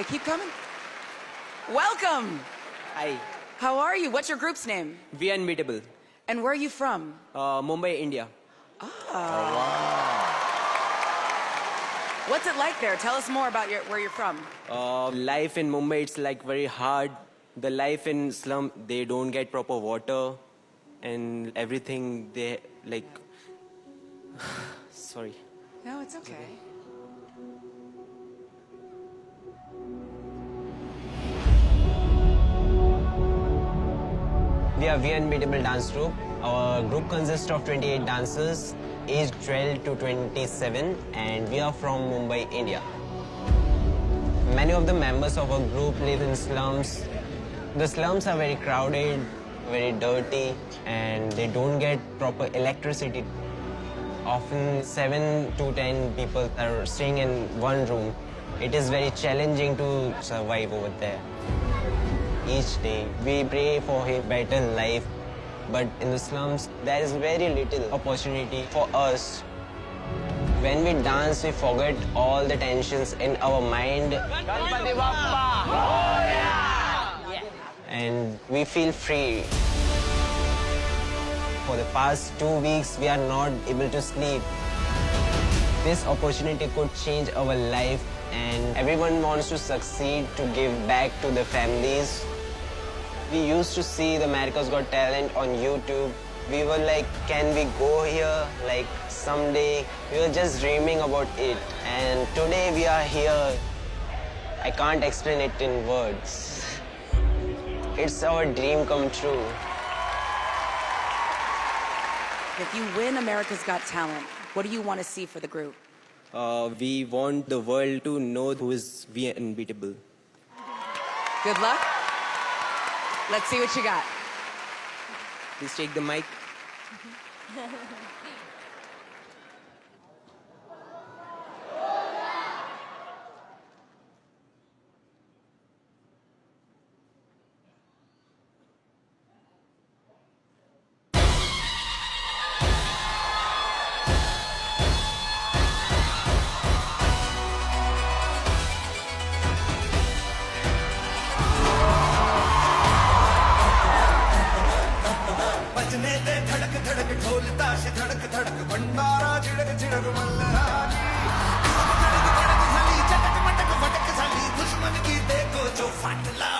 keep coming. Welcome. Hi. How are you? What's your group's name? We are unbeatable. And where are you from? Mumbai, India. What's it like there? Tell us more about where you're from. Life in Mumbai, it's like very hard. The life in slum, they don't get proper water and everything. They like. Sorry. No, it's okay. We are Unbeatable dance group. Our group consists of 28 dancers, aged 12 to 27, and we are from Mumbai, India. Many of the members of our group live in slums. The slums are very crowded, very dirty, and they don't get proper electricity. Often 7 to 10 people are staying in one room. It is very challenging to survive over there. Each day, we pray for a better life, but in the slums, there is very little opportunity for us. When we dance, we forget all the tensions in our mind. And we feel free. For the past 2 weeks, we are not able to sleep. This opportunity could change our life, and everyone wants to succeed to give back to the families. We used to see the America's Got Talent on YouTube. We were like, can we go here? Like someday. We were just dreaming about it. And today we are here. I can't explain it in words. It's our dream come true. If you win America's Got Talent, what do you want to see for the group? We want the world to know who is we unbeatable. Good luck. Let's see what you got. Please take the mic. दुश्मन की देखो जो फाटला